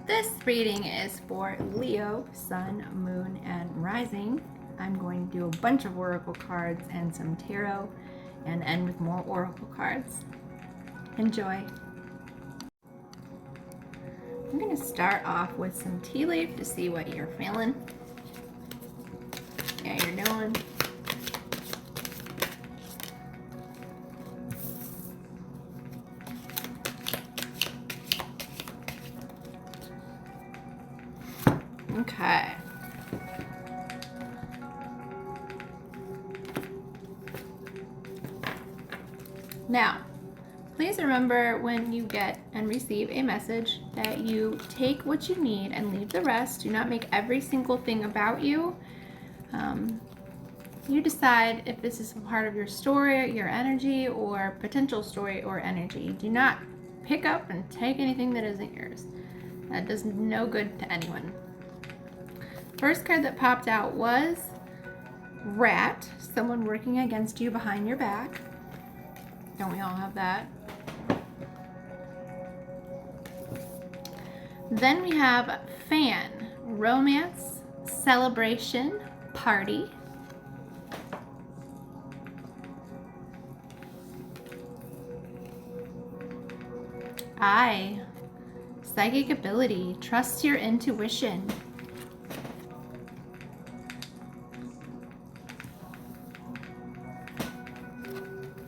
This reading is for Leo, Sun, Moon, and Rising. I'm going to do a bunch of oracle cards and some tarot and end with more oracle cards. Enjoy. I'm going to start off with some tea leaf to see what you're feeling, how you're doing. Okay. Now, please remember when you get and receive a message that you take what you need and leave the rest. Do not make every single thing about you. You decide if this is a part of your story, your energy, or potential story or energy. Do not pick up and take anything that isn't yours. That does no good to anyone. First card that popped out was Rat, someone working against you behind your back. Don't we all have that? Then we have Fan, romance, celebration, party. I, psychic ability, trust your intuition.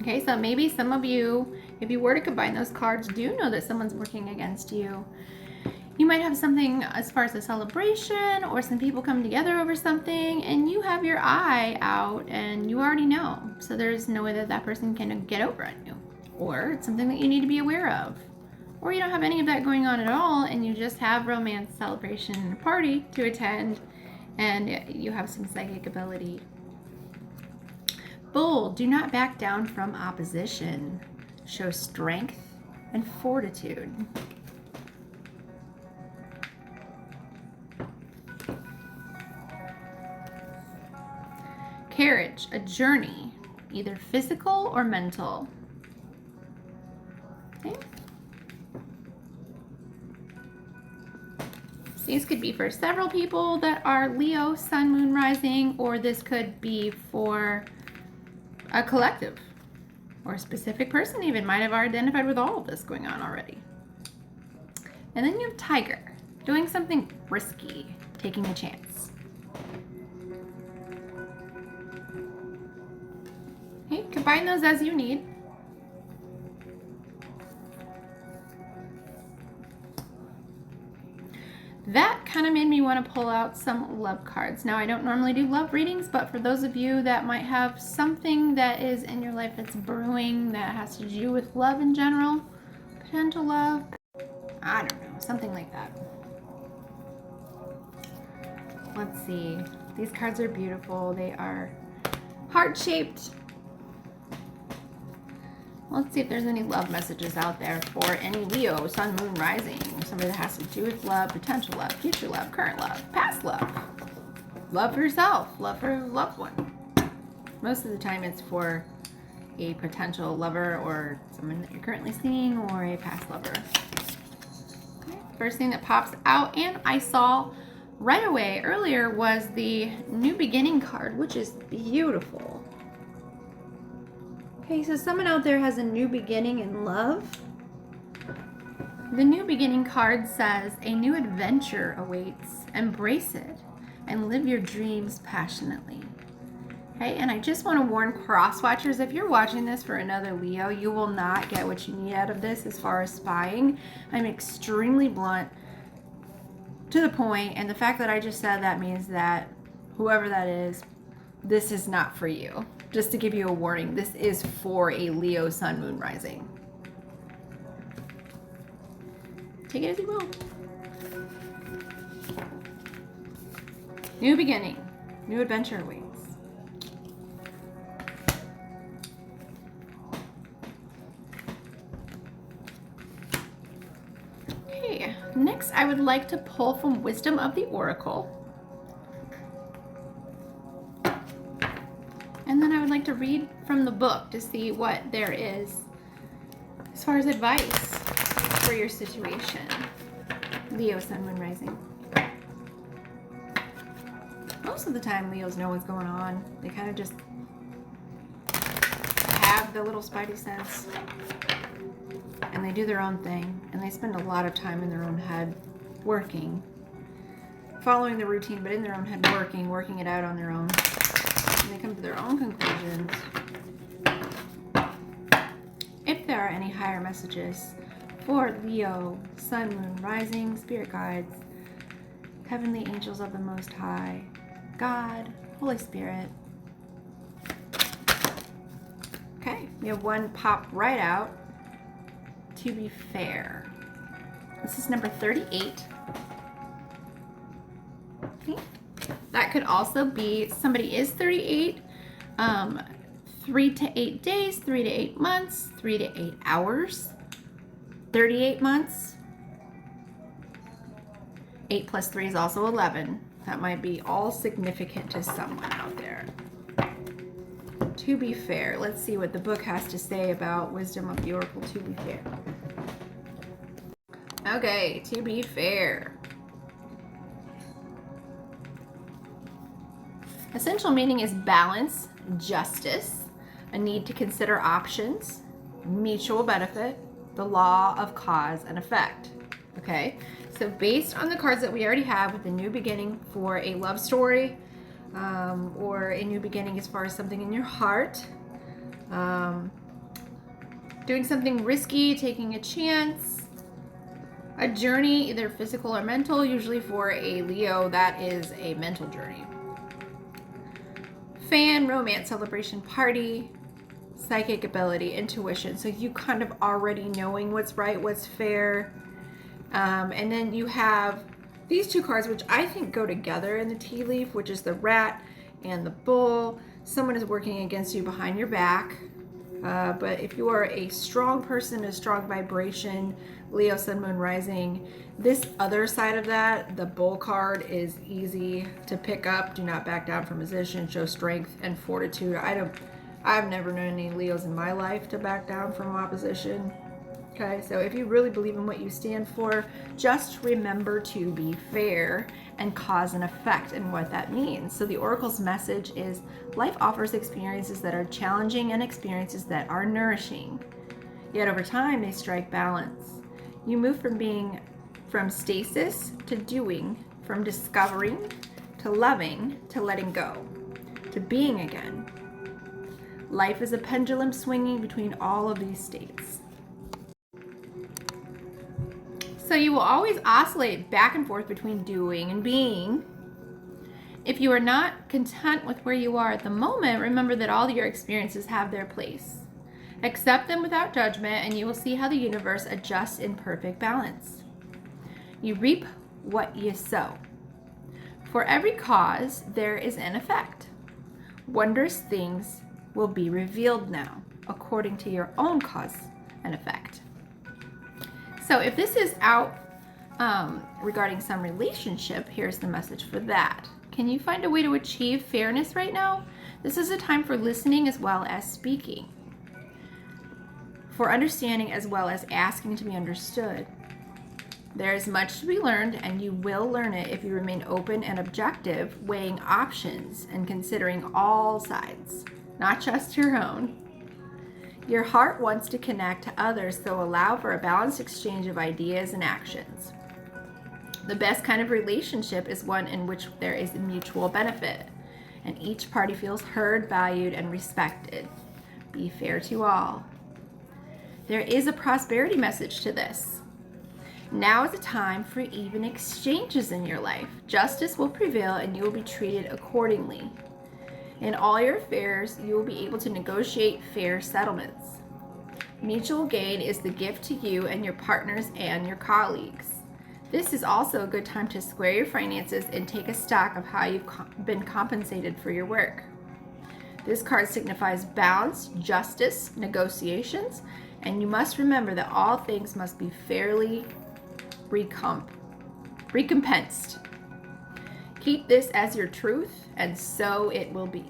Okay, so maybe some of you, if you were to combine those cards, do know that someone's working against you. You might have something as far as a celebration or some people come together over something and you have your eye out and you already know. So there's no way that that person can get over on you. Or it's something that you need to be aware of. Or you don't have any of that going on at all and you just have romance, celebration, and a party to attend and you have some psychic ability. Bull, do not back down from opposition. Show strength and fortitude. Carriage, a journey, either physical or mental. Okay. These could be for several people that are Leo, Sun, Moon, Rising, or this could be for a collective or a specific person even might have identified with all of this going on already. And then you have Tiger, doing something risky, taking a chance. Okay, combine those as you need. That kind of made me want to pull out some love cards. Now, I don't normally do love readings, but for those of you that might have something that is in your life that's brewing that has to do with love in general, potential love, I don't know, something like that. Let's see. These cards are beautiful. They are heart-shaped. Let's see if there's any love messages out there for any Leo, Sun, Moon, Rising. Somebody that has to do with love, potential love, future love, current love, past love. Love for yourself, love for a loved one. Most of the time it's for a potential lover or someone that you're currently seeing or a past lover. Okay. First thing that pops out and I saw right away earlier was the New Beginning card, which is beautiful. Okay, so someone out there has a new beginning in love. The New Beginning card says, a new adventure awaits. Embrace it and live your dreams passionately. Okay, and I just want to warn cross watchers, if you're watching this for another Leo, you will not get what you need out of this as far as spying. I'm extremely blunt, to the point, and the fact that I just said that means that whoever that is, this is not for you. Just to give you a warning, this is for a Leo, Sun, Moon, Rising. Take it as you will. New beginning, new adventure awaits. Okay, next I would like to pull from Wisdom of the Oracle. And then I would like to read from the book to see what there is as far as advice for your situation. Leo, Sun, Moon, Rising. Most of the time, Leos know what's going on. They kind of just have the little spidey sense. And they do their own thing. And they spend a lot of time in their own head working. Following the routine, but in their own head working it out on their own. And they come to their own conclusions. If there are any higher messages for Leo, Sun, Moon, Rising, Spirit Guides, Heavenly Angels of the Most High, God, Holy Spirit. Okay, we have one pop right out. To be fair. This is number 38. Okay. That could also be somebody is 38. 3 to 8 days, 3 to 8 months, 3 to 8 hours, 38 months. 8 plus 3 is also 11. That might be all significant to someone out there. To be fair, let's see what the book has to say about wisdom of the oracle. To be fair. Okay, to be fair. Essential meaning is balance, justice, a need to consider options, mutual benefit, the law of cause and effect. Okay, so based on the cards that we already have with the new beginning for a love story, or a new beginning as far as something in your heart, doing something risky, taking a chance, a journey, either physical or mental. Usually for a Leo, that is a mental journey. Fan, romance, celebration, party, psychic ability, intuition. So you kind of already knowing what's right, what's fair. And then you have these two cards, which I think go together in the tea leaf, which is the rat and the bull. Someone is working against you behind your back. But if you are a strong person, a strong vibration, Leo, Sun, Moon, Rising, this other side of that, the bull card, is easy to pick up. Do not back down from position. Show strength and fortitude. I've never known any Leos in my life to back down from opposition. Okay, so if you really believe in what you stand for, just remember to be fair and cause and effect and what that means. So the Oracle's message is life offers experiences that are challenging and experiences that are nourishing. Yet over time, they strike balance. You move from stasis to doing, from discovering to loving to letting go, to being again. Life is a pendulum swinging between all of these states. So you will always oscillate back and forth between doing and being. If you are not content with where you are at the moment, remember that all your experiences have their place. Accept them without judgment, and you will see how the universe adjusts in perfect balance. You reap what you sow. For every cause, there is an effect. Wondrous things will be revealed now, according to your own cause and effect. So if this is out regarding some relationship, here's the message for that. Can you find a way to achieve fairness right now? This is a time for listening as well as speaking, for understanding as well as asking to be understood. There is much to be learned, and you will learn it if you remain open and objective, weighing options and considering all sides, not just your own. Your heart wants to connect to others, so allow for a balanced exchange of ideas and actions. The best kind of relationship is one in which there is a mutual benefit, and each party feels heard, valued, and respected. Be fair to all. There is a prosperity message to this. Now is a time for even exchanges in your life. Justice will prevail, and you will be treated accordingly. In all your affairs, you will be able to negotiate fair settlements. Mutual gain is the gift to you and your partners and your colleagues. This is also a good time to square your finances and take a stock of how you've been compensated for your work. This card signifies balance, justice, negotiations, and you must remember that all things must be fairly recompensed. Keep this as your truth, and so it will be.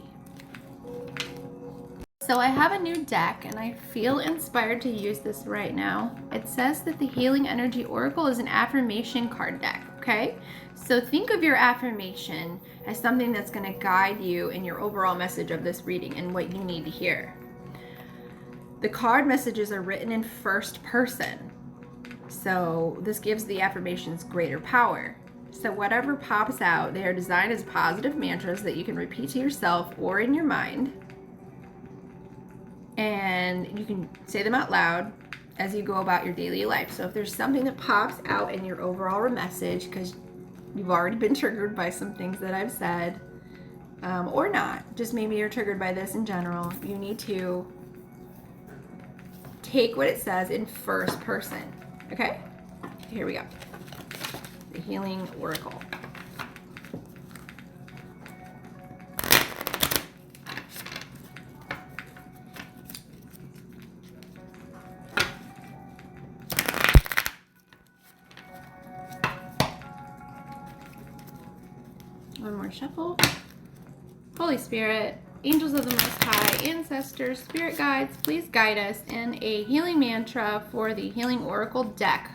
So I have a new deck and I feel inspired to use this right now. It says that the Healing Energy Oracle is an affirmation card deck, okay? So think of your affirmation as something that's going to guide you in your overall message of this reading and what you need to hear. The card messages are written in first person. So this gives the affirmations greater power. So whatever pops out, they are designed as positive mantras that you can repeat to yourself or in your mind. And you can say them out loud as you go about your daily life. So if there's something that pops out in your overall message, because you've already been triggered by some things that I've said, or not, just maybe you're triggered by this in general, you need to take what it says in first person. Okay? Here we go. The Healing Oracle. One more shuffle. Holy Spirit, angels of the Most High, ancestors, spirit guides, please guide us in a healing mantra for the Healing Oracle deck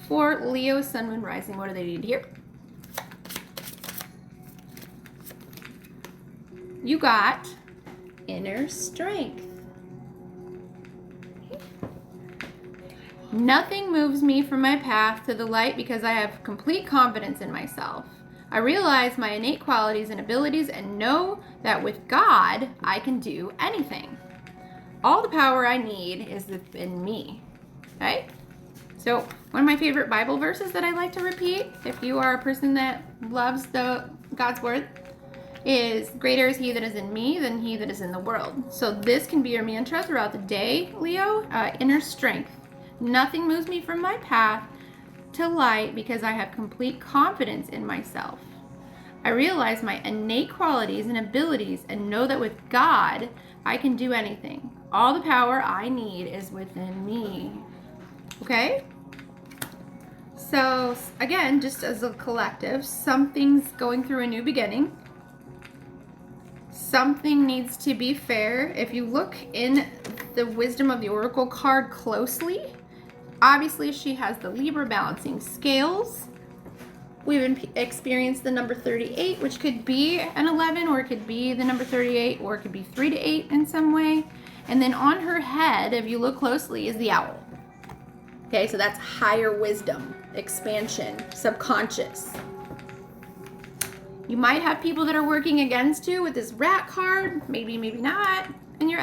for Leo, Sun, Moon, Rising. What do they need to hear? You got inner strength. Nothing moves me from my path to the light because I have complete confidence in myself. I realize my innate qualities and abilities and know that with God, I can do anything. All the power I need is within me. Okay? So one of my favorite Bible verses that I like to repeat, if you are a person that loves God's word, is greater is he that is in me than he that is in the world. So this can be your mantra throughout the day, Leo. Inner strength. Nothing moves me from my path to light because I have complete confidence in myself. I realize my innate qualities and abilities and know that with God, I can do anything. All the power I need is within me. Okay? So again, just as a collective, something's going through a new beginning. Something needs to be fair. If you look in the Wisdom of the Oracle card closely, obviously she has the Libra balancing scales. We've experienced the number 38, which could be an 11, or it could be the number 38, or it could be 3 to 8 in some way. And then on her head, if you look closely, is the owl. Okay, so that's higher wisdom, expansion, subconscious. You might have people that are working against you with this rat card, maybe, maybe not, and you're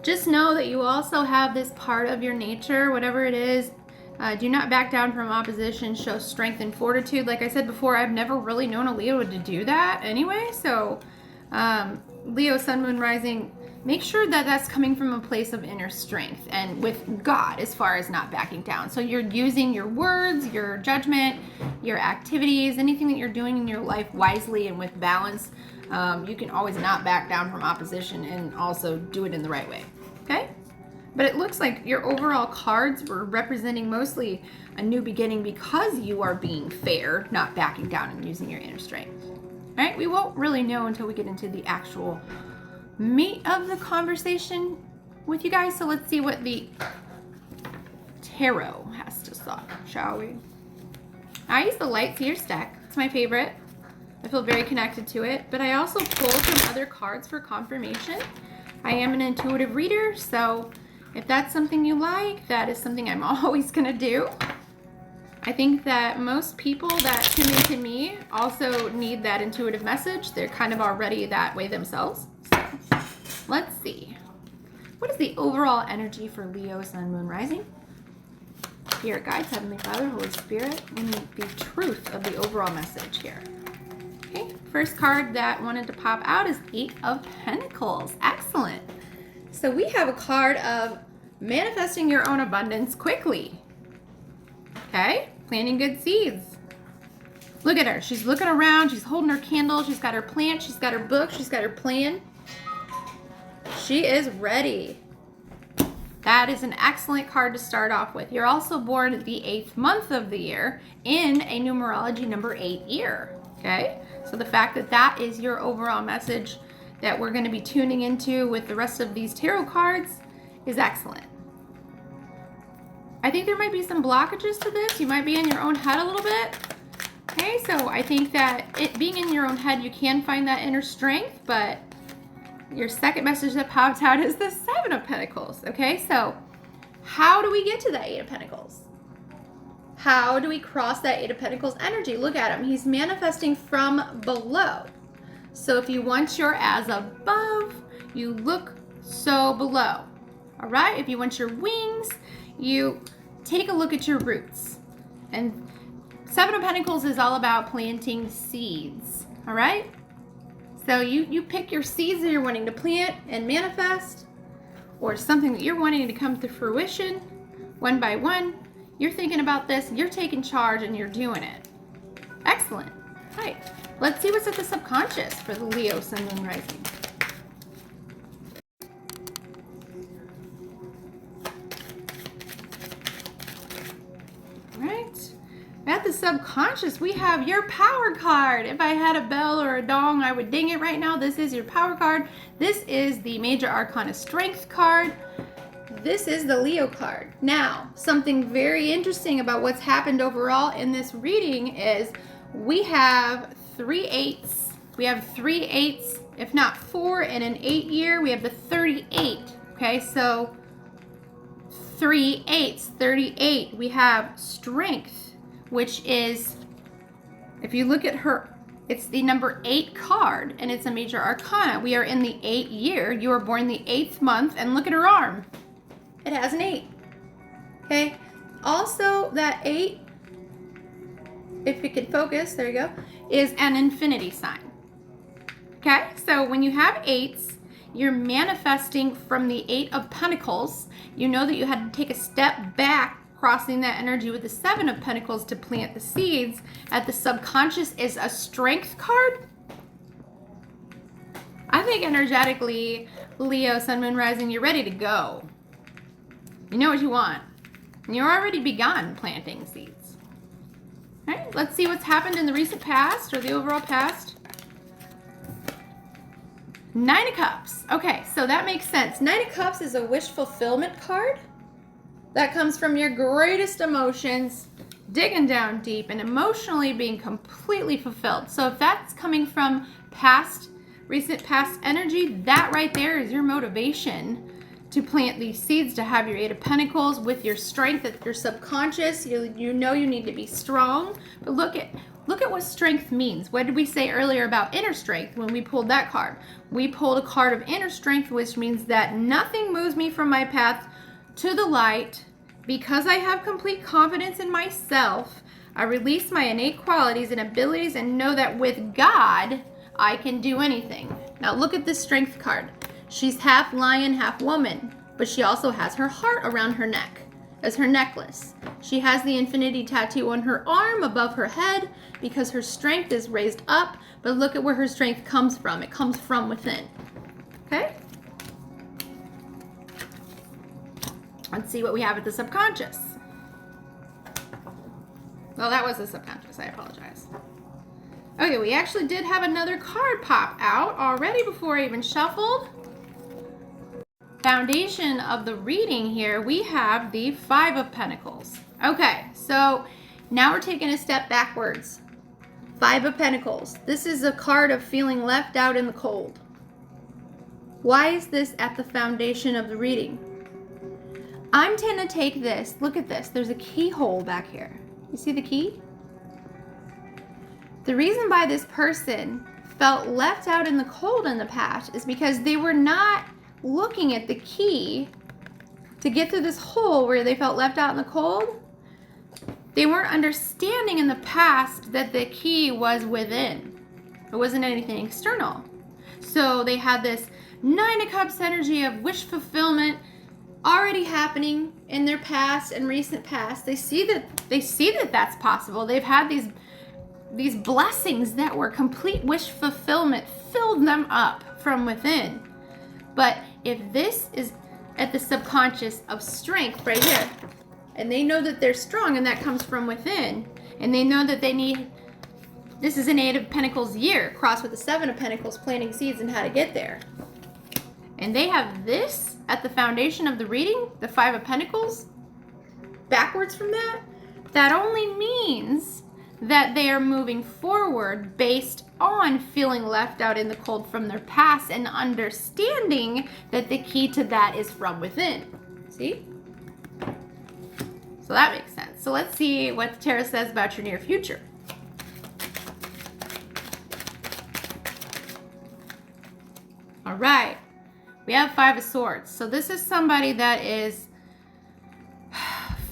just know that you also have this part of your nature, whatever it is. Do not back down from opposition. Show strength and fortitude. Like I said before, I've never really known a Leo to do that anyway. So Leo, Sun, Moon, Rising, make sure that that's coming from a place of inner strength and with God as far as not backing down. So you're using your words, your judgment, your activities, anything that you're doing in your life wisely and with balance. You can always not back down from opposition and also do it in the right way. Okay? But it looks like your overall cards were representing mostly a new beginning because you are being fair, not backing down and using your inner strength. All right? We won't really know until we get into the actual meat of the conversation with you guys. So let's see what the tarot has to say, shall we? I use the Light Seers deck. It's my favorite. I feel very connected to it, but I also pull from other cards for confirmation. I am an intuitive reader, so if that's something you like, that is something I'm always gonna do. I think that most people that tune into me also need that intuitive message. They're kind of already that way themselves. So let's see. What is the overall energy for Leo, Sun, Moon, Rising? Spirit guides, Heavenly Father, Holy Spirit, we need the truth of the overall message here. Okay, first card that wanted to pop out is 8 of Pentacles. Excellent. So we have a card of manifesting your own abundance quickly. Okay, planting good seeds. Look at her. She's looking around. She's holding her candle. She's got her plant. She's got her book. She's got her plan. She is ready. That is an excellent card to start off with. You're also born the 8th month of the year in a numerology number 8 year. Okay, so the fact that that is your overall message that we're going to be tuning into with the rest of these tarot cards is excellent. I think there might be some blockages to this. You might be in your own head a little bit. Okay, so I think that it being in your own head, you can find that inner strength, but your second message that popped out is the Seven of Pentacles. Okay, so how do we get to that Eight of Pentacles? How do we cross that Eight of Pentacles energy? Look at him. He's manifesting from below. So if you want your as above, you look so below. All right? If you want your wings, you take a look at your roots. And Seven of Pentacles is all about planting seeds. All right? So you pick your seeds that you're wanting to plant and manifest, or something that you're wanting to come to fruition one by one. You're thinking about this, you're taking charge, and you're doing it. Excellent. All right. Let's see what's at the subconscious for the Leo, Sun, Moon, Rising. All right. At the subconscious, we have your power card. If I had a bell or a dong, I would ding it right now. This is your power card. This is the Major Arcana Strength card. This is the Leo card. Now, something very interesting about what's happened overall in this reading is we have 3 8s. We have 3 8s, if not 4 in an 8 year. We have the 38. Okay, so 3 8s, 38. We have strength, which is, if you look at her, it's the number 8 card, and it's a Major Arcana. We are in the 8th year. You were born the 8th month, and look at her arm. It has an 8. Okay. Also, that 8, if you could focus, there you go, is an infinity sign. Okay. So when you have 8s, you're manifesting from the 8 of Pentacles. You know that you had to take a step back, crossing that energy with the 7 of Pentacles to plant the seeds. At the subconscious is a strength card. I think energetically, Leo, Sun, Moon, Rising, you're ready to go. You know what you want. You're already begun planting seeds. All right, let's see what's happened in the recent past or the overall past. 9 of Cups. Okay, so that makes sense. 9 of Cups is a wish fulfillment card. That comes from your greatest emotions, digging down deep and emotionally being completely fulfilled. So if that's coming from recent past energy, that right there is your motivation to plant these seeds, to have your 8 of Pentacles with your strength at your subconscious. You know you need to be strong, but look at what strength means. What did we say earlier about inner strength when we pulled that card? We pulled a card of inner strength, which means that nothing moves me from my path to the light. Because I have complete confidence in myself, I release my innate qualities and abilities and know that with God, I can do anything. Now look at this strength card. She's half lion, half woman, but she also has her heart around her neck as her necklace. She has the infinity tattoo on her arm above her head because her strength is raised up, but look at where her strength comes from. It comes from within. Okay? Let's see what we have at the subconscious. Well, that was the subconscious. I apologize. Okay, we actually did have another card pop out already before I even shuffled. Foundation of the reading here, we have the 5 of Pentacles. Okay, so now we're taking a step backwards. 5 of Pentacles. This is a card of feeling left out in the cold. Why is this at the foundation of the reading? I'm going to take this. Look at this. There's a keyhole back here. You see the key? The reason why this person felt left out in the cold in the past is because they were not looking at the key to get through this hole where they felt left out in the cold. They weren't understanding in the past that the key was within. It wasn't anything external. So they had this 9 of Cups energy of wish fulfillment already happening in their past and recent past. They see that that's possible. They've had these blessings that were complete wish fulfillment, filled them up from within. But if this is at the subconscious of strength right here, and they know that they're strong and that comes from within, and they know that they need This is an 8 of Pentacles year, crossed with the 7 of Pentacles, planting seeds and how to get there. And they have this at the foundation of the reading, the 5 of Pentacles, backwards from that. That only means that they are moving forward based on feeling left out in the cold from their past and understanding that the key to that is from within. See? So that makes sense. So let's see what the tarot says about your near future. All right. We have 5 of Swords. So this is somebody that is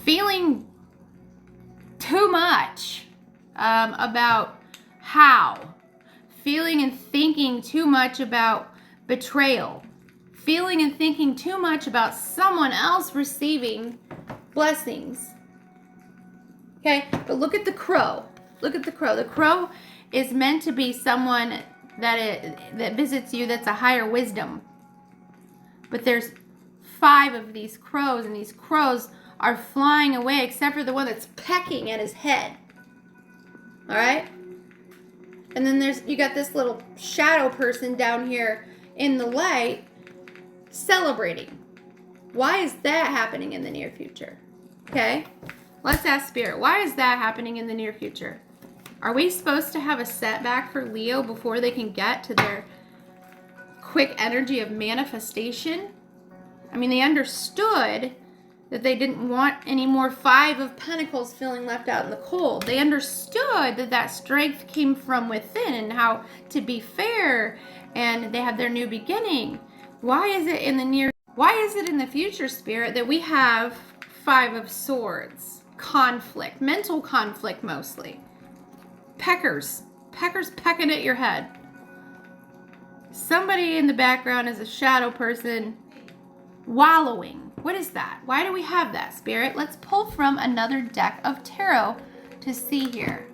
feeling too much about how. Feeling and thinking too much about betrayal. Feeling and thinking too much about someone else receiving blessings. Okay, but look at the crow. Look at the crow. The crow is meant to be someone that visits you that's a higher wisdom. But there's 5 of these crows, and these crows are flying away except for the one that's pecking at his head. All right? And then you got this little shadow person down here in the light celebrating. Why is that happening in the near future? Okay? Let's ask Spirit, why is that happening in the near future? Are we supposed to have a setback for Leo before they can get to their quick energy of manifestation? I mean, they understood that they didn't want any more 5 of Pentacles feeling left out in the cold. They understood that that strength came from within and how to be fair, and they have their new beginning. Why is it in the future, Spirit, that we have 5 of Swords? Conflict, mental conflict mostly. Peckers pecking at your head. Somebody in the background is a shadow person wallowing. What is that? Why do we have that, Spirit? Let's pull from another deck of tarot to see here.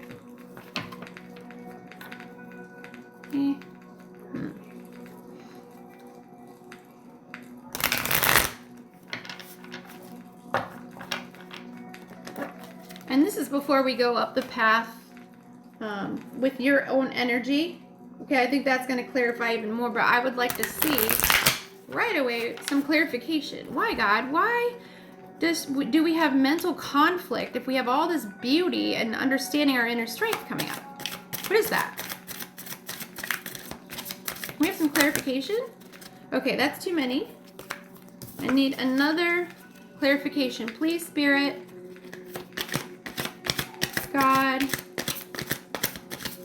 And this is before we go up the path with your own energy. Okay, I think that's going to clarify even more, but I would like to see right away some clarification. Why, God? Why do we have mental conflict if we have all this beauty and understanding our inner strength coming up? What is that? We have some clarification? Okay, that's too many. I need another clarification. Please, Spirit. God.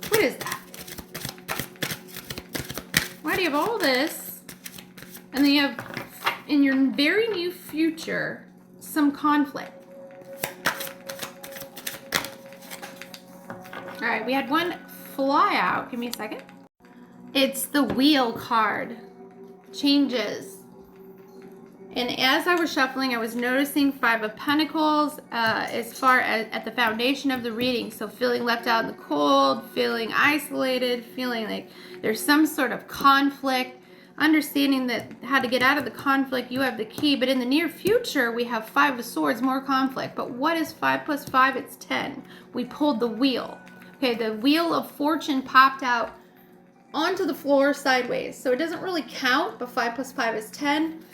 What is that? Why do you have all this? And then you have, in your very new future, some conflict. All right, we had one fly out. Give me a second. It's the Wheel card. Changes. And as I was shuffling, I was noticing 5 of Pentacles as far as at the foundation of the reading. So feeling left out in the cold, feeling isolated, feeling like there's some sort of conflict. Understanding that how to get out of the conflict, you have the key. But in the near future, we have 5 of Swords, more conflict. But what is 5 plus 5? It's 10. We pulled the wheel. Okay, the Wheel of Fortune popped out onto the floor sideways. So it doesn't really count, but 5 plus 5 is 10.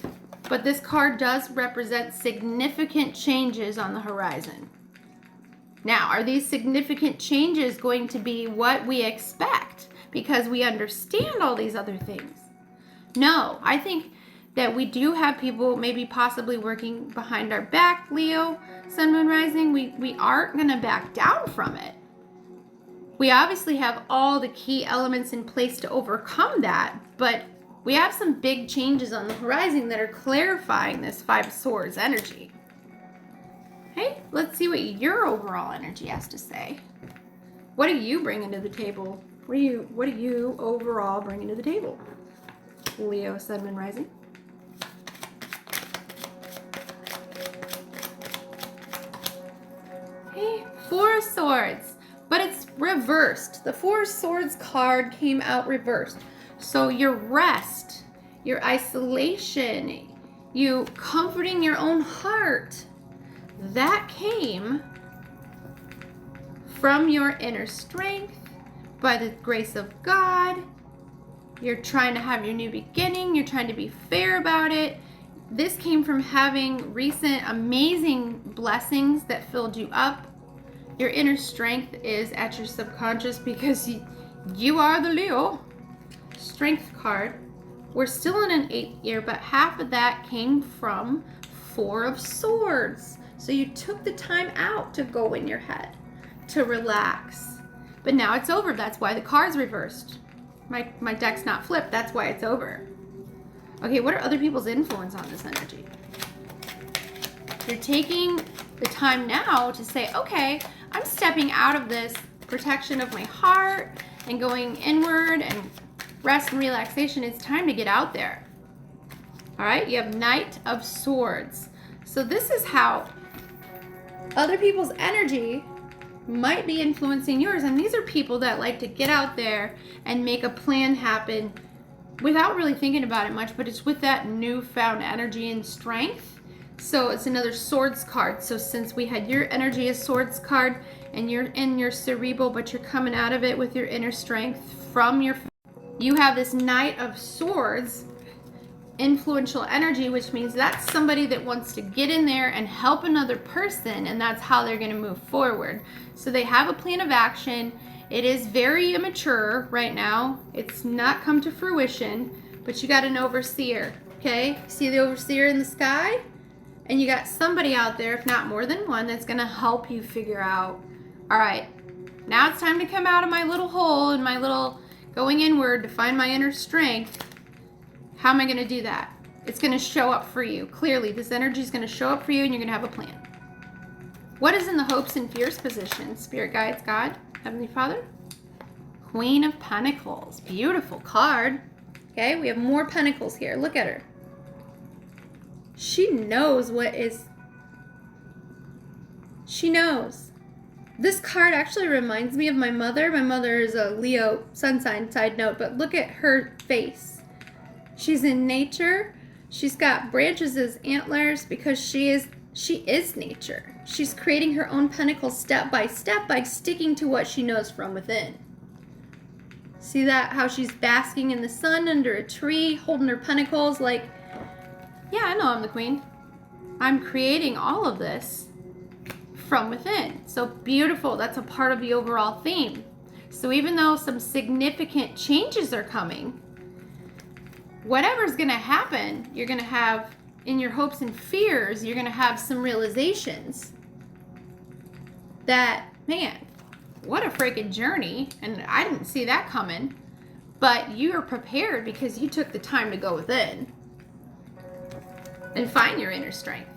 But this card does represent significant changes on the horizon. Now, are these significant changes going to be what we expect because we understand all these other things? No, I think that we do have people maybe possibly working behind our back, Leo, Sun, Moon, Rising. We aren't going to back down from it. We obviously have all the key elements in place to overcome that, but we have some big changes on the horizon that are clarifying this 5 of Swords energy. Okay, let's see what your overall energy has to say. What are you bringing to the table? What are you overall bringing to the table? Leo, Sun, Moon, Rising. Okay, 4 of Swords, but it's reversed. The 4 of Swords card came out reversed. So your rest, your isolation, you comforting your own heart, that came from your inner strength, by the grace of God. You're trying to have your new beginning. You're trying to be fair about it. This came from having recent amazing blessings that filled you up. Your inner strength is at your subconscious because you are the Leo strength card. We're still in an 8th year, but half of that came from 4 of Swords. So you took the time out to go in your head, to relax. But now it's over. That's why the card's reversed. My deck's not flipped. That's why it's over. Okay, what are other people's influence on this energy? You're taking the time now to say, okay, I'm stepping out of this protection of my heart and going inward and rest and relaxation. It's time to get out there. All right, you have Knight of Swords. So this is how other people's energy might be influencing yours. And these are people that like to get out there and make a plan happen without really thinking about it much, but it's with that newfound energy and strength. So it's another Swords card. So since we had your energy as Swords card and you're in your cerebral, but you're coming out of it with your inner strength from your, you have this Knight of Swords influential energy, which means that's somebody that wants to get in there and help another person, and that's how they're going to move forward. So they have a plan of action. It is very immature right now. It's not come to fruition, but you got an overseer, okay? See the overseer in the sky? And you got somebody out there, if not more than one, that's going to help you figure out, all right, now it's time to come out of my little hole and my little going inward to find my inner strength. How am I going to do that? It's going to show up for you. Clearly, this energy is going to show up for you and you're going to have a plan. What is in the hopes and fears position? Spirit guides, God, Heavenly Father. Queen of Pentacles. Beautiful card. Okay, we have more pentacles here. Look at her. She knows what is... She knows. This card actually reminds me of my mother. My mother is a Leo sun sign, side note, but look at her face. She's in nature. She's got branches as antlers because she is nature. She's creating her own pentacles step by sticking to what she knows from within. See that? How she's basking in the sun under a tree, holding her pentacles like, yeah, I know I'm the queen. I'm creating all of this from within. So beautiful. That's a part of the overall theme. So even though some significant changes are coming, whatever's going to happen, you're going to have, in your hopes and fears, you're going to have some realizations that, man, what a freaking journey. And I didn't see that coming. But you are prepared because you took the time to go within and find your inner strength.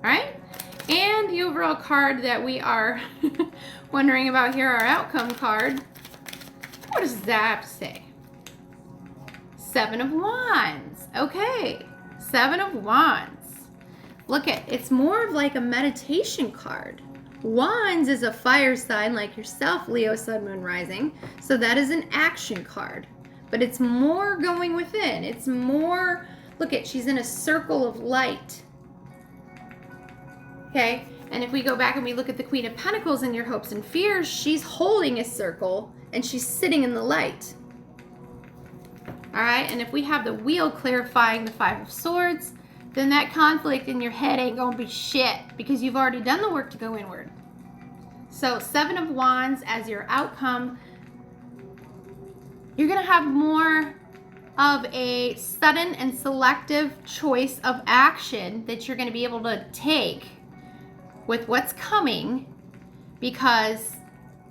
All right? And the overall card that we are wondering about here, our outcome card. What does that have to say? 7 of Wands. Okay. 7 of Wands. Look at, it's more of like a meditation card. Wands is a fire sign like yourself, Leo, Sun, Moon, Rising. So that is an action card. But it's more going within. It's more, look at, she's in a circle of light. Okay? And if we go back and we look at the Queen of Pentacles in your hopes and fears, she's holding a circle and she's sitting in the light. All right, and if we have the wheel clarifying the 5 of Swords, then that conflict in your head ain't gonna be shit because you've already done the work to go inward. So 7 of Wands as your outcome, you're gonna have more of a sudden and selective choice of action that you're gonna be able to take with what's coming because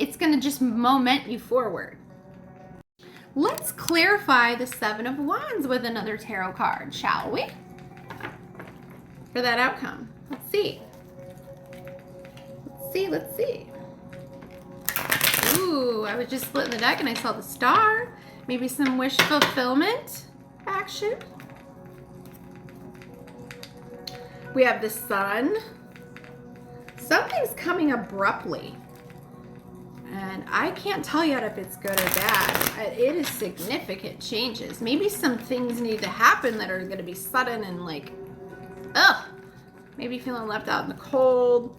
it's gonna just moment you forward. Let's clarify the 7 of Wands with another tarot card, shall we? For that outcome. Let's see. Let's see. Ooh, I was just splitting the deck and I saw the Star. Maybe some wish fulfillment action. We have the Sun. Something's coming abruptly. And I can't tell yet if it's good or bad. It is significant changes. Maybe some things need to happen that are going to be sudden and like, ugh, maybe feeling left out in the cold.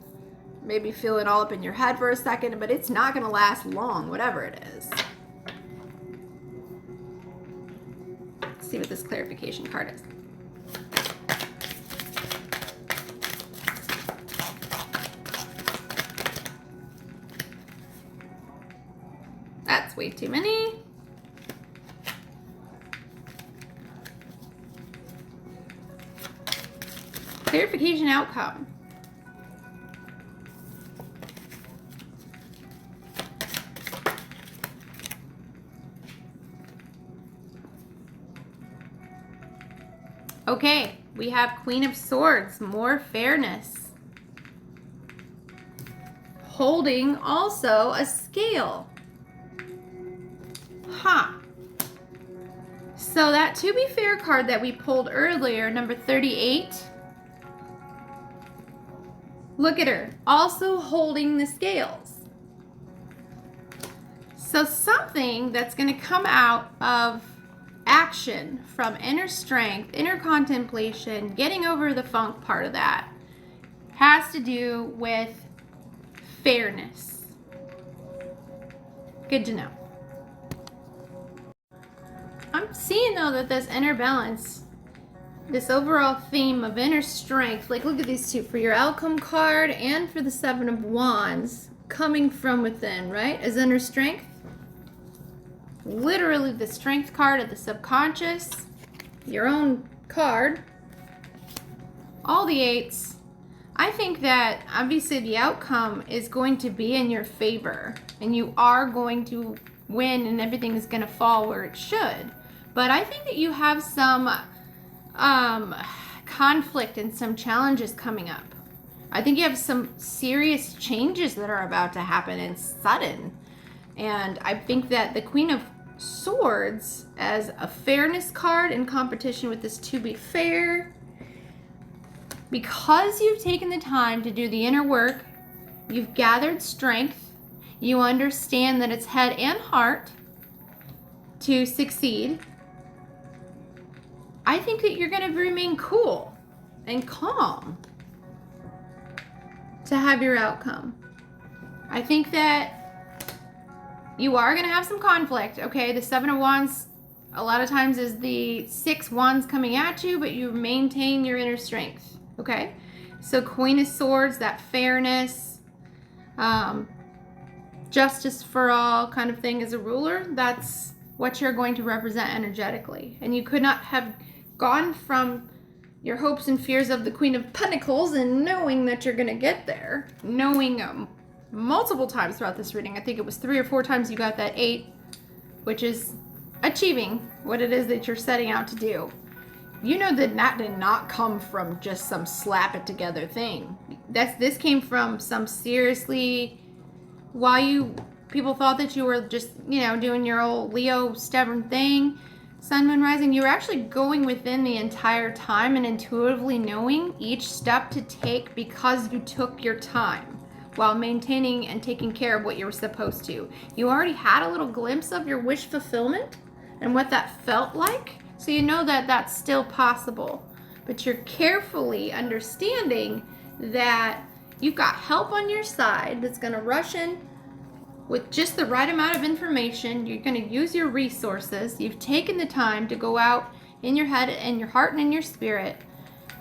maybe feel it all up in your head for a second, but it's not going to last long, whatever it is. Let's see what this clarification card is. That's way too many. Clarification outcome. Okay, we have Queen of Swords, more fairness. Holding also a scale. Huh. So that to be fair card that we pulled earlier, number 38, look at her, also holding the scales. So something that's going to come out of action from inner strength, inner contemplation, getting over the funk part of that, has to do with fairness. Good to know. I'm seeing though that this inner balance, this overall theme of inner strength, like look at these two, for your outcome card and for the Seven of Wands, coming from within, right? As inner strength. Literally the strength card of the subconscious, your own card, all the eights. I think that obviously the outcome is going to be in your favor and you are going to win and everything is going to fall where it should. But I think that you have some conflict and some challenges coming up. I think you have some serious changes that are about to happen and sudden. And I think that the Queen of Swords as a fairness card in competition with this to be fair, because you've taken the time to do the inner work, you've gathered strength, you understand that it's head and heart to succeed. I think that you're going to remain cool and calm to have your outcome. I think that you are going to have some conflict, okay? The Seven of Wands a lot of times is the 6 wands coming at you, but you maintain your inner strength, okay? So Queen of Swords, that fairness, justice for all kind of thing as a ruler, that's what you're going to represent energetically. And you could not have gone from your hopes and fears of the Queen of Pentacles and knowing that you're going to get there, knowing multiple times throughout this reading. I think it was 3 or 4 times you got that 8, which is achieving what it is that you're setting out to do. You know that that did not come from just some slap it together thing. This came from some seriously, while people thought that you were just, doing your old Leo stubborn thing, Sun, Moon, Rising, you were actually going within the entire time and intuitively knowing each step to take because you took your time while maintaining and taking care of what you were supposed to. You already had a little glimpse of your wish fulfillment and what that felt like, so you know that that's still possible. But you're carefully understanding that you've got help on your side that's going to rush in with just the right amount of information. You're going to use your resources. You've taken the time to go out in your head and your heart and in your spirit.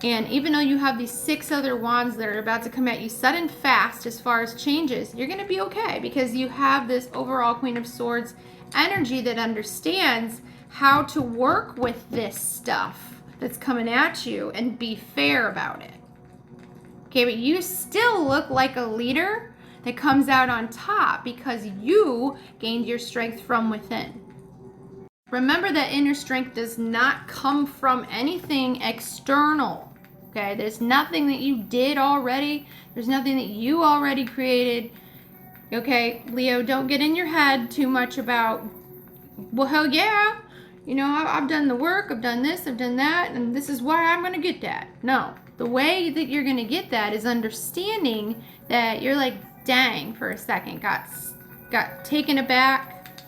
And even though you have these 6 other wands that are about to come at you sudden fast as far as changes, you're going to be okay because you have this overall Queen of Swords energy that understands how to work with this stuff that's coming at you and be fair about it. Okay, but you still look like a leader that comes out on top because you gained your strength from within. Remember that inner strength does not come from anything external. Okay, there's nothing that you did already. There's nothing that you already created. Okay, Leo, don't get in your head too much about, well, hell yeah, I've done the work, I've done this, I've done that, and this is why I'm going to get that. No, the way that you're going to get that is understanding that you're like, dang, for a second, got taken aback,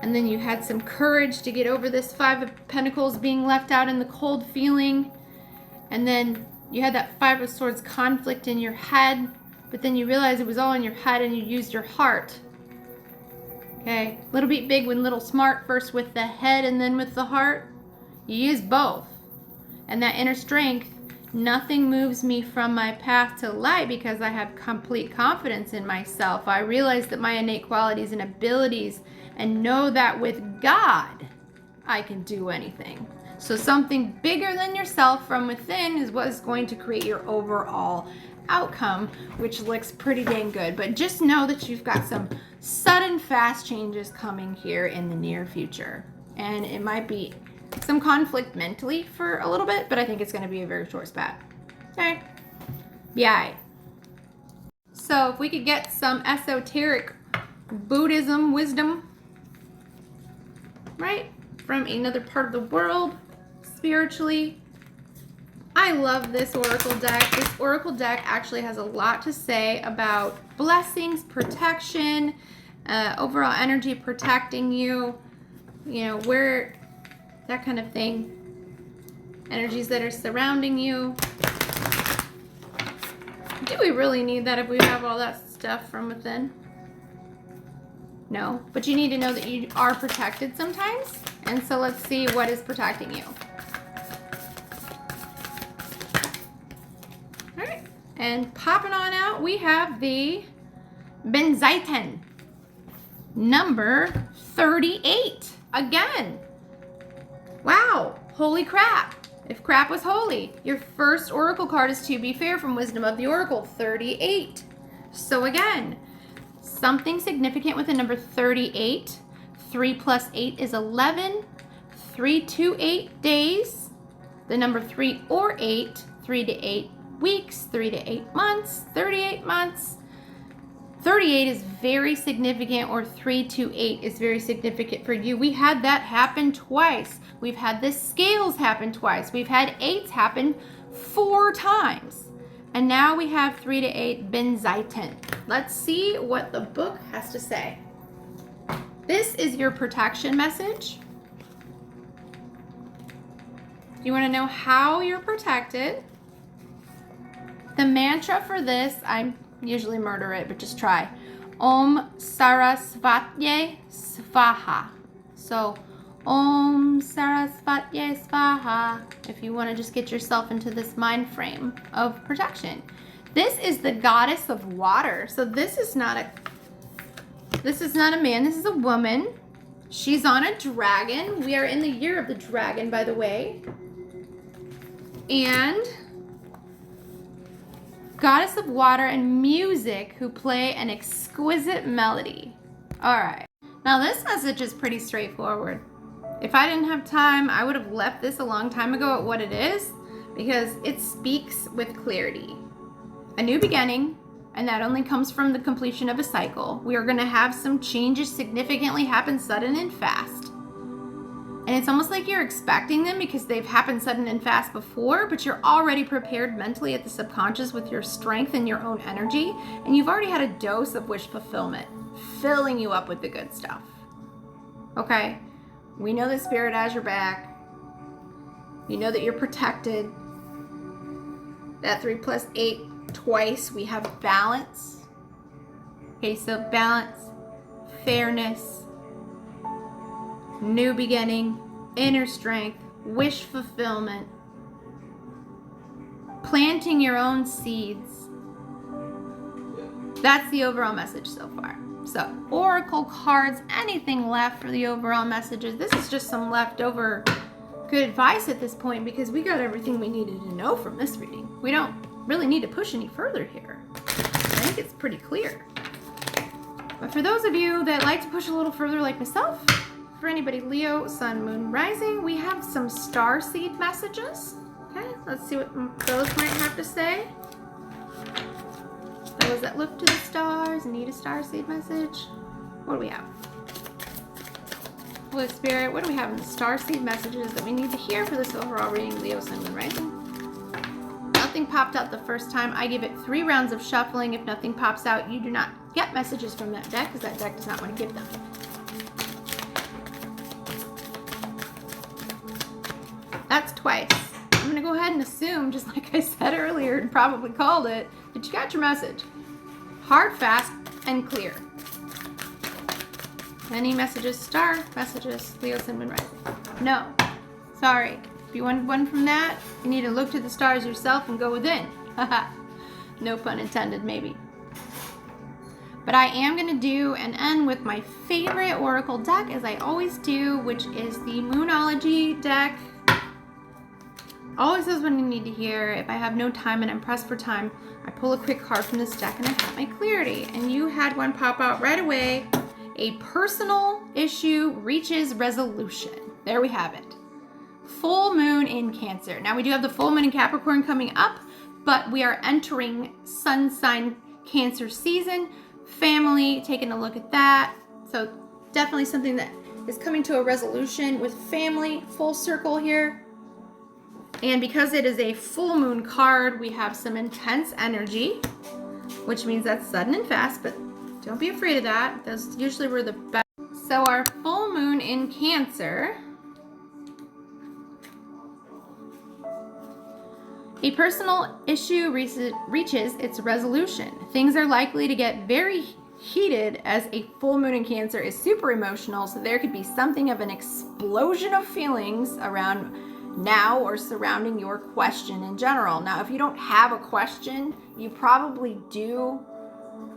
and then you had some courage to get over this 5 of Pentacles being left out in the cold feeling. And then you had that 5 of Swords conflict in your head but then you realize it was all in your head and you used your heart. Okay, little bit big when little smart, first with the head and then with the heart. You use both. And that inner strength, nothing moves me from my path to light because I have complete confidence in myself. I realize that my innate qualities and abilities and know that with God, I can do anything. So something bigger than yourself from within is what is going to create your overall outcome, which looks pretty dang good. But just know that you've got some sudden fast changes coming here in the near future. And it might be some conflict mentally for a little bit, but I think it's going to be a very short spat. Okay? Yeah. So if we could get some esoteric Buddhism wisdom, right? From another part of the world, spiritually. I love this oracle deck. This oracle deck actually has a lot to say about blessings, protection, overall energy protecting you, where, that kind of thing. Energies that are surrounding you. Do we really need that if we have all that stuff from within? No, but you need to know that you are protected sometimes. And so let's see what is protecting you. All right, and popping on out, we have the Benzaiten, number 38. Again, wow, holy crap. If crap was holy. Your first oracle card is To Be Fair from Wisdom of the Oracle, 38. So again, something significant with the number 38. 3 plus 8 is 11. 3 to 8 days. The number 3 or 8. 3 to 8 weeks. 3 to 8 months. 38 months. 38 is very significant, or 3 to 8 is very significant for you. We had that happen twice. We've had the scales happen twice. We've had 8s happen 4 times. And now we have 3 to 8 Benzaiten. Let's see what the book has to say. This is your protection message. You want to know how you're protected. The mantra for this, I usually murder it, but just try. Om Sarasvatye Svaha. So, Om Sarasvatye Svaha. If you want to just get yourself into this mind frame of protection. This is the goddess of water. So this is not a man, this is a woman. She's on a dragon. We are in the year of the dragon, by the way. And goddess of water and music who play an exquisite melody. All right. Now this message is pretty straightforward. If I didn't have time, I would have left this a long time ago at what it is, because it speaks with clarity. A new beginning, and that only comes from the completion of a cycle. We are going to have some changes significantly happen sudden and fast. And it's almost like you're expecting them because they've happened sudden and fast before, but you're already prepared mentally at the subconscious with your strength and your own energy, and you've already had a dose of wish fulfillment, filling you up with the good stuff. Okay? We know that Spirit has your back. You know that you're protected. That 3 plus 8 twice, we have balance. Okay, so balance, fairness, new beginning, inner strength, wish fulfillment, planting your own seeds. That's the overall message so far. So, oracle cards, anything left for the overall messages? This is just some leftover good advice at this point because we got everything we needed to know from this reading. We don't really need to push any further here. I think it's pretty clear. But for those of you that like to push a little further like myself, for anybody Leo, Sun, Moon, Rising, we have some star seed messages. Okay, let's see what those might have to say. Those that look to the stars need a star seed message. What do we have? Holy Spirit, what do we have in the star seed messages that we need to hear for this overall reading, Leo, Sun, Moon, Rising? Nothing popped out the first time. I give it 3 rounds of shuffling. If nothing pops out, you do not get messages from that deck because that deck does not want to give them. That's twice. I'm going to go ahead and assume, just like I said earlier and probably called it, that you got your message. hard, fast, and clear. Any messages, star messages, Leo, Sun, Moon, Rising? No. Sorry. If you want one from that, you need to look to the stars yourself and go within. Haha. No pun intended, maybe. But I am going to do and end with my favorite oracle deck, as I always do, which is the Moonology deck. Always says what I need to hear. If I have no time and I'm pressed for time, I pull a quick card from this deck and I have my clarity. And you had one pop out right away. A personal issue reaches resolution. There we have it. Full moon in Cancer. Now we do have the full moon in Capricorn coming up, but we are entering sun sign Cancer season. Family, taking a look at that. So definitely something that is coming to a resolution with family, full circle here. And because it is a full moon card, we have some intense energy, which means that's sudden and fast, but don't be afraid of that. Those usually were the best. So our full moon in Cancer. A personal issue reaches its resolution. Things are likely to get very heated as a full moon in Cancer is super emotional, so there could be something of an explosion of feelings around now or surrounding your question in general. Now, if you don't have a question, you probably do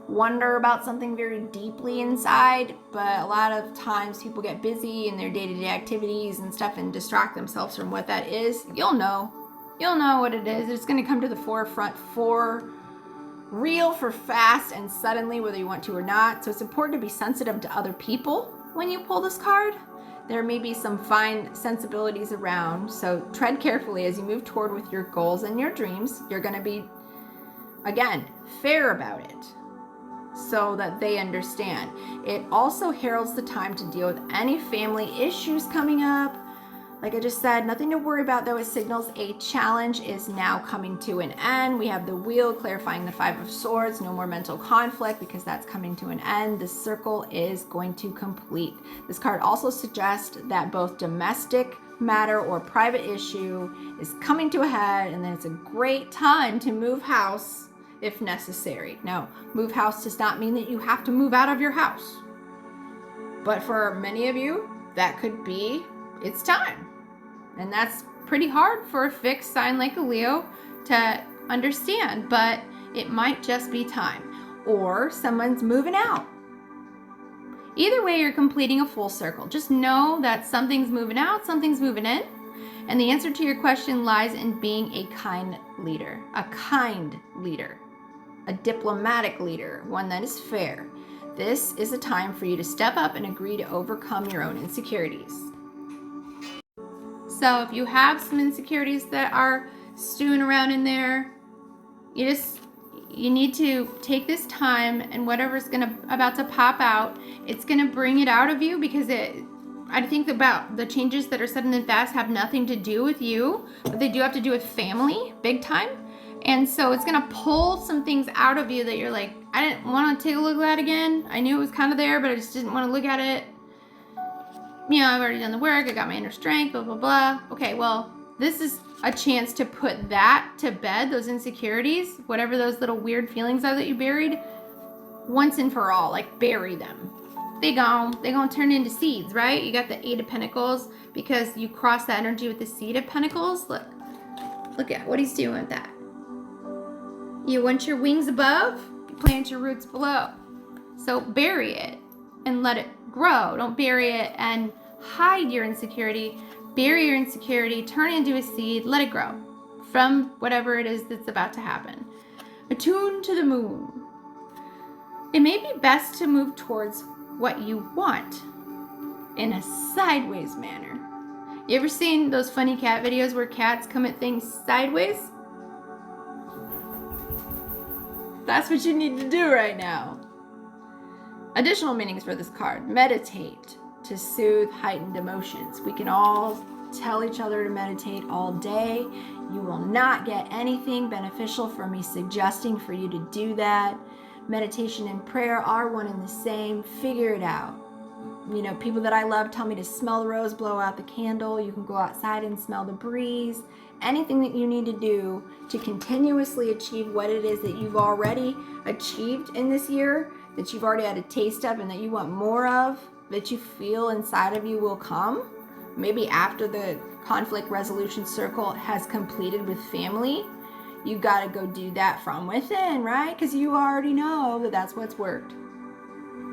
wonder about something very deeply inside, but a lot of times people get busy in their day-to-day activities and stuff and distract themselves from what that is. You'll know what it is. It's going to come to the forefront for real, for fast and suddenly, whether you want to or not. So it's important to be sensitive to other people when you pull this card. There may be some fine sensibilities around, so tread carefully as you move toward with your goals and your dreams. You're going to be, again, fair about it so that they understand. It also heralds the time to deal with any family issues coming up. Like I just said, nothing to worry about, though. It signals a challenge is now coming to an end. We have the wheel clarifying the Five of Swords. No more mental conflict because that's coming to an end. The circle is going to complete. This card also suggests that both domestic matter or private issue is coming to a head, and then it's a great time to move house if necessary. Now, move house does not mean that you have to move out of your house. But for many of you, that could be it's time. And that's pretty hard for a fixed sign like a Leo to understand, but it might just be time. Or someone's moving out. Either way, you're completing a full circle. Just know that something's moving out, something's moving in. And the answer to your question lies in being a kind leader, a diplomatic leader, one that is fair. This is a time for you to step up and agree to overcome your own insecurities. So if you have some insecurities that are stewing around in there, you need to take this time, and whatever's about to pop out, it's gonna bring it out of you, because I think about the changes that are sudden and fast have nothing to do with you, but they do have to do with family, big time. And so it's gonna pull some things out of you that you're like, I didn't want to take a look at that again. I knew it was kind of there, but I just didn't want to look at it. You know, I've already done the work, I got my inner strength, blah, blah, blah. Okay, well, this is a chance to put that to bed, those insecurities, whatever those little weird feelings are that you buried, once and for all, like bury them. They gonna turn into seeds, right? You got the Eight of Pentacles because you cross the energy with the Seed of Pentacles. Look at what he's doing with that. You want your wings above, you plant your roots below. So bury it and let it grow. Don't bury it and hide your insecurity. Bury your insecurity, turn it into a seed, let it grow from whatever it is that's about to happen. Attune to the moon. It may be best to move towards what you want in a sideways manner. You ever seen those funny cat videos where cats come at things sideways? That's what you need to do right now. Additional meanings for this card. Meditate to soothe heightened emotions. We can all tell each other to meditate all day. You will not get anything beneficial from me suggesting for you to do that. Meditation and prayer are one and the same. Figure it out. You know, people that I love tell me to smell the rose, blow out the candle. You can go outside and smell the breeze. Anything that you need to do to continuously achieve what it is that you've already achieved in this year, that you've already had a taste of and that you want more of, that you feel inside of you will come. Maybe after the conflict resolution circle has completed with family, you got to go do that from within, right? Because you already know that that's what's worked.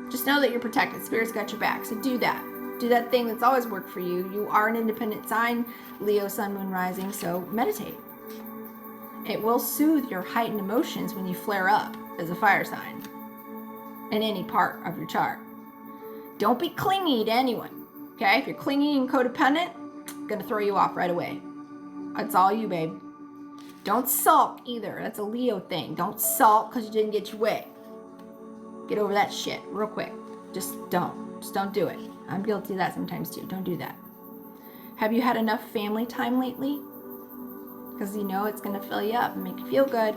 Just know that you're protected. Spirit's got your back. So do that. Do that thing that's always worked for you. You are an independent sign, Leo, Sun, Moon, Rising, so meditate. It will soothe your heightened emotions when you flare up as a fire sign in any part of your chart. Don't be clingy to anyone, okay? If you're clingy and codependent, it's going to throw you off right away. That's all you, babe. Don't sulk either. That's a Leo thing. Don't sulk because you didn't get your way. Get over that shit real quick. Just don't do it. I'm guilty of that sometimes too. Don't do that. Have you had enough family time lately? Because you know it's going to fill you up and make you feel good.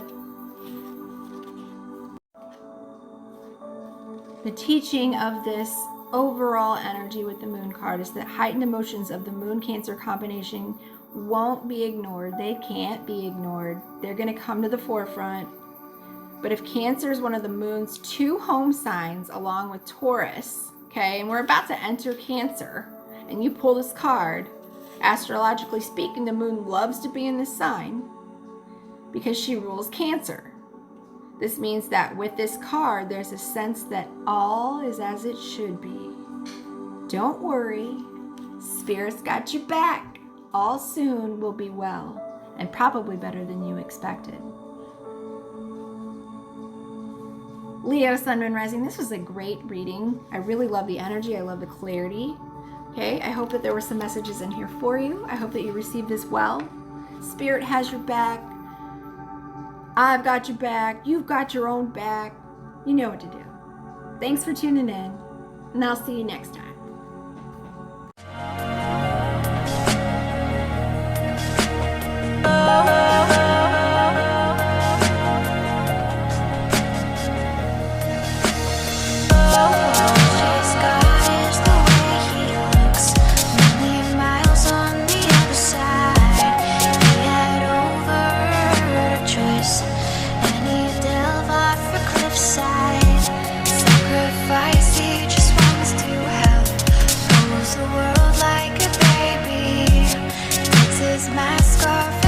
The teaching of this overall energy with the moon card is that heightened emotions of the moon Cancer combination won't be ignored. They can't be ignored. They're going to come to the forefront. But if Cancer is one of the moon's 2 home signs along with Taurus, okay, and we're about to enter Cancer, and you pull this card, astrologically speaking, the moon loves to be in this sign because she rules Cancer. This means that with this card, there's a sense that all is as it should be. Don't worry. Spirit's got your back. All soon will be well, and probably better than you expected. Leo, Sun, Moon, Rising, this was a great reading. I really love the energy. I love the clarity. Okay, I hope that there were some messages in here for you. I hope that you received this well. Spirit has your back. I've got your back. You've got your own back. You know what to do. Thanks for tuning in, and I'll see you next time. Mask off.